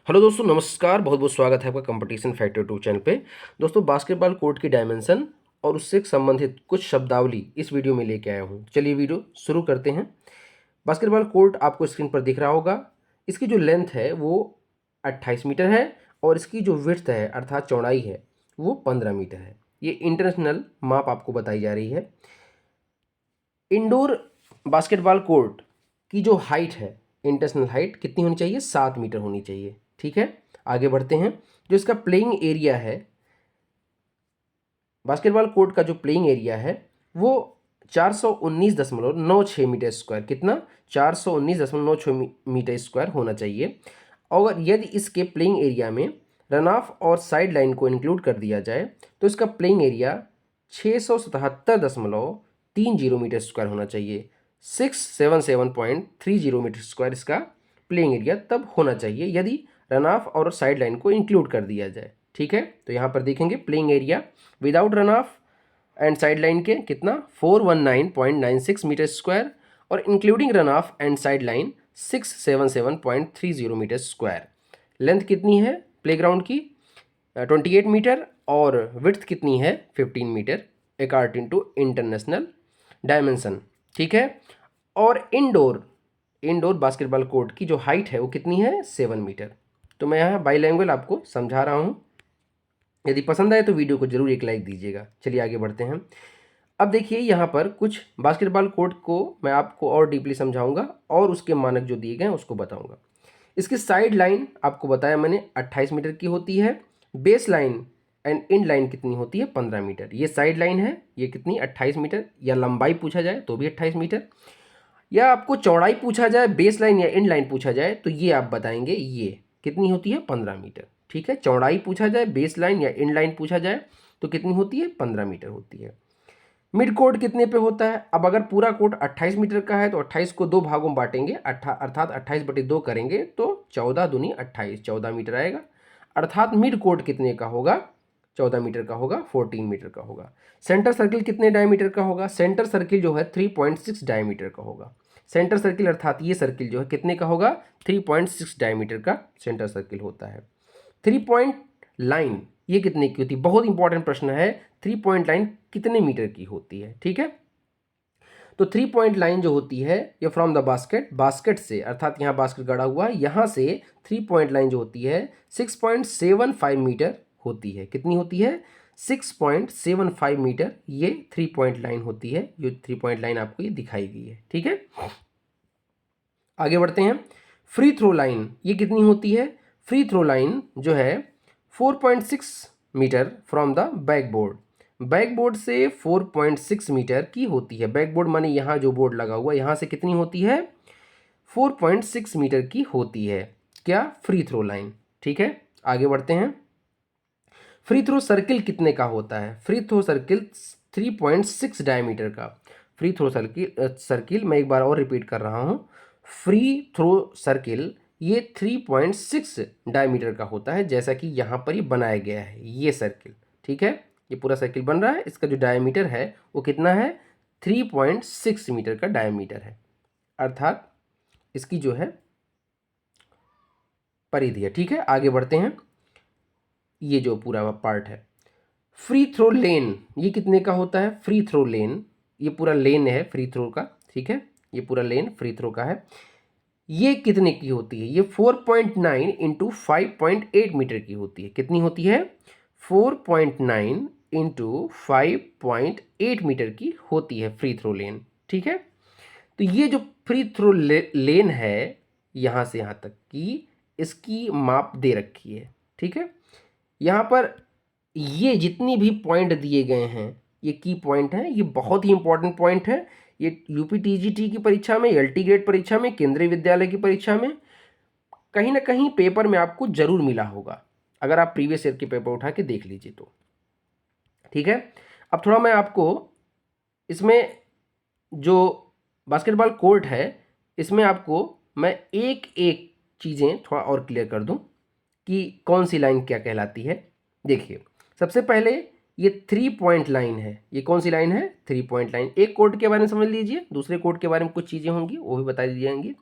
Hello दोस्तों, नमस्कार। बहुत बहुत स्वागत है आपका कंपटीशन फैक्टर 2 चैनल पे। दोस्तों, बास्केटबॉल कोर्ट की डायमेंशन और उससे संबंधित कुछ शब्दावली इस वीडियो में लेके आया हूँ। चलिए वीडियो शुरू करते हैं। बास्केटबॉल कोर्ट आपको स्क्रीन पर दिख रहा होगा। इसकी जो लेंथ है वो 28 मीटर है और इसकी जो विड्थ है अर्थात चौड़ाई है वो 15 मीटर है। ये इंटरनेशनल माप आपको बताई जा रही है। इंडोर बास्केटबॉल कोर्ट की जो हाइट है, इंटरनेशनल हाइट कितनी होनी चाहिए? 7 मीटर होनी चाहिए। ठीक है, आगे बढ़ते हैं। जो इसका प्लेइंग एरिया है, बास्केटबॉल कोर्ट का जो प्लेइंग एरिया है वो 419.96 मीटर स्क्वायर, कितना? 419.96 मीटर स्क्वायर होना चाहिए। और यदि इसके प्लेइंग एरिया में रन ऑफ और साइड लाइन को इंक्लूड कर दिया जाए तो इसका प्लेइंग एरिया 677.30 मीटर स्क्वायर होना चाहिए। 677.30 मीटर स्क्वायर इसका प्लेइंग एरिया तब होना चाहिए यदि रन ऑफ और साइड लाइन को इंक्लूड कर दिया जाए। ठीक है, तो यहाँ पर देखेंगे playing area without run off and side line के कितना? 419.96 मीटर स्क्वायर और including run off and side line 677.30 metre square. Length कितनी है प्लेग्राउंड की? 28 मीटर और विड्थ कितनी है? 15 metre according to international dimension. ठीक है, और इंडोर बास्केटबॉल कोर्ट की जो हाइट है वो कितनी है? 7 मीटर। तो मैं यहाँ बाईलैंग्वेज आपको समझा रहा हूँ। यदि पसंद आए तो वीडियो को जरूर एक लाइक दीजिएगा। चलिए आगे बढ़ते हैं। अब देखिए यहाँ पर कुछ बास्केटबॉल कोर्ट को मैं आपको और डीपली समझाऊंगा और उसके मानक जो दिए गए हैं उसको बताऊंगा। इसकी साइड लाइन आपको बताया मैंने 28 मीटर की होती है। Base line and end line कितनी होती है? 15 मीटर। ये साइड लाइन है, ये कितनी? 28 मीटर। या लंबाई पूछा जाए तो भी 28 मीटर, या आपको चौड़ाई पूछा जाए, बेस लाइन या इंड लाइन पूछा जाए तो ये आप बताएंगे ये कितनी होती है? 15 मीटर। ठीक है, चौड़ाई पूछा जाए, बेस लाइन या इंड लाइन पूछा जाए तो कितनी होती है? 15 मीटर होती है। मिड कोर्ट कितने पे होता है? अब अगर पूरा कोर्ट 28 मीटर का है तो 28 को दो भागों में बांटेंगे, अर्थात 28/2 करेंगे तो 14 दूनी 28, 14 मीटर आएगा। अर्थात मिड कोर्ट कितने का होगा? 14 मीटर का होगा, 14 मीटर का होगा। सेंटर सर्किल कितने डायमीटर का होगा? सेंटर सर्किल जो है 3.6 डायमीटर का होगा। सेंटर सर्किल अर्थात ये सर्किल जो है कितने का होगा? 3.6 डायमीटर का सेंटर सर्किल होता है। 3 पॉइंट लाइन ये कितने की होती है? बहुत इंपॉर्टेंट प्रश्न है। 3 पॉइंट लाइन कितने मीटर की होती है? ठीक है, तो 3 पॉइंट लाइन जो होती है ये फ्रॉम द बास्केट से, अर्थात यहाँ बास्केट गड़ा हुआ है, यहाँ से 3 पॉइंट लाइन जो होती है 6.75 मीटर होती है। कितनी होती है? 6.75 मीटर ये 3 पॉइंट लाइन होती है। जो 3 पॉइंट लाइन आपको ये दिखाई गई है। ठीक है, आगे बढ़ते हैं। फ्री थ्रो लाइन ये कितनी होती है? फ्री थ्रो लाइन जो है 4.6 metre from the backboard. Backboard से 4.6 मीटर की होती है। बैकबोर्ड माने यहाँ जो बोर्ड लगा हुआ, यहाँ से कितनी होती है? 4.6 मीटर की होती है। क्या? Free throw line. ठीक है, आगे बढ़ते हैं। फ्री थ्रो सर्किल कितने का होता है? फ्री थ्रो सर्किल 3.6 डायमीटर का। फ्री थ्रो सर्किल मैं एक बार और रिपीट कर रहा हूँ। फ्री थ्रो सर्किल ये 3.6 डायमीटर का होता है, जैसा कि यहाँ पर ये बनाया गया है ये सर्किल। ठीक है, ये पूरा सर्किल बन रहा है, इसका जो डायमीटर है वो कितना है? 3.6 मीटर का डायमीटर है, अर्थात इसकी जो है परिधि है। ठीक है, आगे बढ़ते हैं। ये जो पूरा पार्ट है फ्री थ्रो लेन ये कितने का होता है? फ्री थ्रो लेन ये पूरा लेन है फ्री थ्रो का। ठीक है, ये पूरा लेन फ्री थ्रो का है। ये कितने की होती है? ये 4.9 इंटू 5.8 मीटर की होती है। कितनी होती है? 4.9 इंटू 5.8 मीटर की होती है फ्री थ्रो लेन। ठीक है, तो ये जो फ्री थ्रो लेन है यहाँ से यहाँ तक की, इसकी माप दे रखी है। ठीक है, यहाँ पर ये जितनी भी पॉइंट दिए गए हैं ये की पॉइंट हैं, ये बहुत ही इंपॉर्टेंट पॉइंट है। ये यूपी टीजीटी की परीक्षा में, एलटी ग्रेड परीक्षा में, केंद्रीय विद्यालय की परीक्षा में कहीं ना कहीं पेपर में आपको जरूर मिला होगा, अगर आप प्रीवियस ईयर के पेपर उठा के देख लीजिए तो। ठीक है, अब थोड़ा मैं आपको इसमें जो बास्केटबॉल कोर्ट है इसमें आपको मैं एक एक चीज़ें थोड़ा और क्लियर कर दूं कि कौन सी लाइन क्या कहलाती है। देखिए, सबसे पहले ये 3 पॉइंट लाइन है। ये कौन सी लाइन है? 3 पॉइंट लाइन। एक कोर्ट के बारे में समझ लीजिए, दूसरे कोर्ट के बारे में कुछ चीज़ें होंगी वो भी बता दी जाएंगी।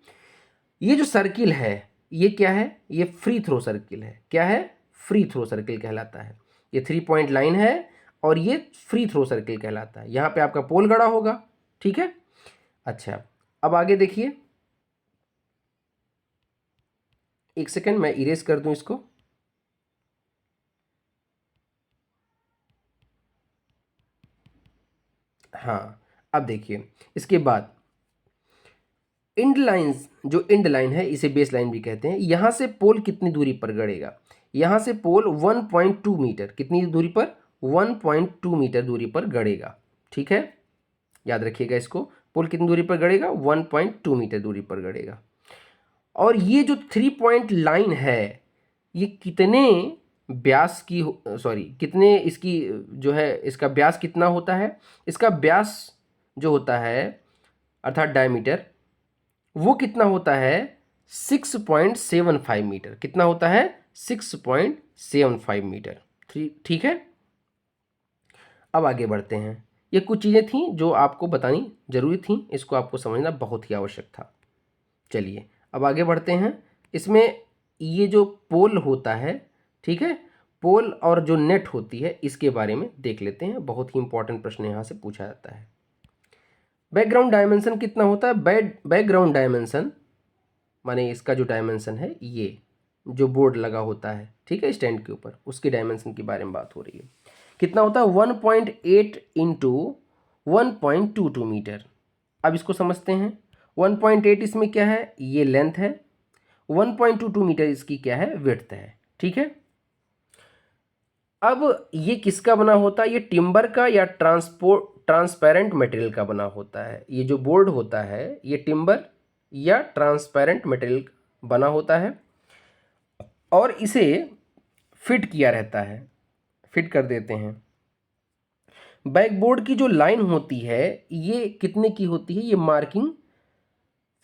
ये जो सर्किल है ये क्या है, ये फ्री थ्रो सर्किल है। क्या है, फ्री थ्रो सर्किल कहलाता है। ये 3 पॉइंट लाइन है और ये फ्री थ्रो सर्किल कहलाता है। यहाँ पे आपका पोल गड़ा होगा, ठीक है। अच्छा, अब आगे देखिए, एक सेकेंड मैं इरेज कर दूं इसको। हाँ, अब देखिए इसके बाद इंड लाइन्स, जो इंड लाइन है इसे बेस लाइन भी कहते हैं, यहाँ से पोल कितनी दूरी पर गड़ेगा, यहाँ से पोल 1.2 मीटर, कितनी दूरी पर, 1.2 मीटर दूरी पर गड़ेगा, ठीक है। याद रखिएगा इसको, पोल कितनी दूरी पर गड़ेगा, 1.2 मीटर दूरी पर गड़ेगा। और ये जो 3 पॉइंट लाइन है ये कितने व्यास की, सॉरी कितने इसकी जो है, इसका व्यास कितना होता है, इसका व्यास जो होता है अर्थात डायमीटर, वो कितना होता है, 6.75 मीटर। कितना होता है, 6.75 मीटर, ठीक है। अब आगे बढ़ते हैं। ये कुछ चीज़ें थी जो आपको बतानी जरूरी थी, इसको आपको समझना बहुत ही आवश्यक था। चलिए अब आगे बढ़ते हैं। इसमें ये जो पोल होता है, ठीक है, पोल और जो नेट होती है इसके बारे में देख लेते हैं। बहुत ही इंपॉर्टेंट प्रश्न यहाँ से पूछा जाता है। बैकग्राउंड डायमेंशन कितना होता है, बैकग्राउंड डायमेंशन माने इसका जो डायमेंशन है, ये जो बोर्ड लगा होता है, ठीक है, स्टैंड के ऊपर, उसके डायमेंशन के बारे में बात हो रही है। कितना होता है, 1.8 इंटू 1.22 मीटर। अब इसको समझते हैं। 1.8 इसमें क्या है, ये लेंथ है, 1.22 मीटर इसकी क्या है, विड्थ है, ठीक है। अब ये किसका बना होता है, ये टिम्बर का या ट्रांसपेरेंट मटेरियल का बना होता है। ये जो बोर्ड होता है ये टिम्बर या ट्रांसपेरेंट मटेरियल बना होता है और इसे फिट किया रहता है, फिट कर देते हैं। बैकबोर्ड की जो लाइन होती है ये कितने की होती है, ये मार्किंग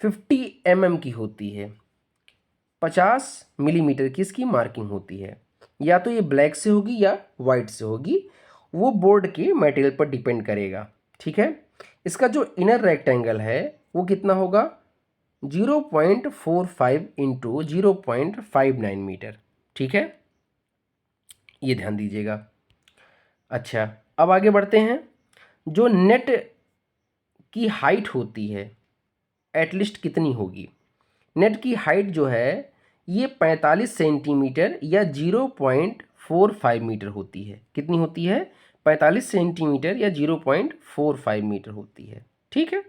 50 mm की होती है, 50 मिलीमीटर की इसकी मार्किंग होती है। या तो ये ब्लैक से होगी या वाइट से होगी, वो बोर्ड के मटेरियल पर डिपेंड करेगा, ठीक है। इसका जो इनर रेक्टेंगल है वो कितना होगा, 0.45 इंटू 0.59 मीटर, ठीक है, ये ध्यान दीजिएगा। अच्छा, अब आगे बढ़ते हैं। जो नेट की हाइट होती है एटलीस्ट कितनी होगी, नेट की हाइट जो है ये 45 सेंटीमीटर या 0.45 मीटर होती है। कितनी होती है, 45 सेंटीमीटर या 0.45 मीटर होती है, ठीक है।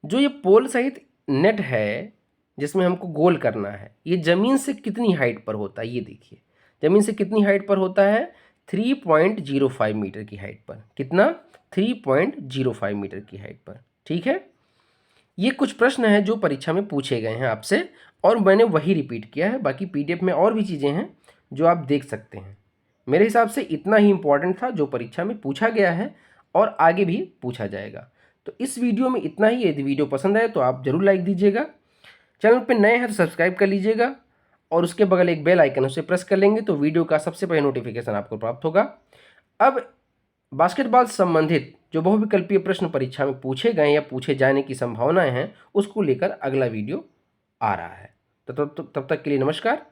जो ये पोल सहित नेट है जिसमें हमको गोल करना है, ये ज़मीन से कितनी हाइट पर होता है, ये देखिए ज़मीन से कितनी हाइट पर होता है, 3.05 मीटर की हाइट पर। कितना, 3.05 मीटर की हाइट पर, ठीक है। ये कुछ प्रश्न हैं जो परीक्षा में पूछे गए हैं आपसे और मैंने वही रिपीट किया है। बाकी पीडीएफ में और भी चीज़ें हैं जो आप देख सकते हैं। मेरे हिसाब से इतना ही इम्पोर्टेंट था जो परीक्षा में पूछा गया है और आगे भी पूछा जाएगा। तो इस वीडियो में इतना ही। यदि वीडियो पसंद आए तो आप ज़रूर लाइक दीजिएगा, चैनल पर नए हैं तो सब्सक्राइब कर लीजिएगा और उसके बगल एक बेल आइकन उसे प्रेस कर लेंगे तो वीडियो का सबसे पहले नोटिफिकेशन आपको प्राप्त होगा। अब बास्केटबॉल संबंधित जो बहुविकल्पीय प्रश्न परीक्षा में पूछे गए या पूछे जाने की संभावनाएं हैं उसको लेकर अगला वीडियो आ रहा है। तो तब तक के लिए नमस्कार।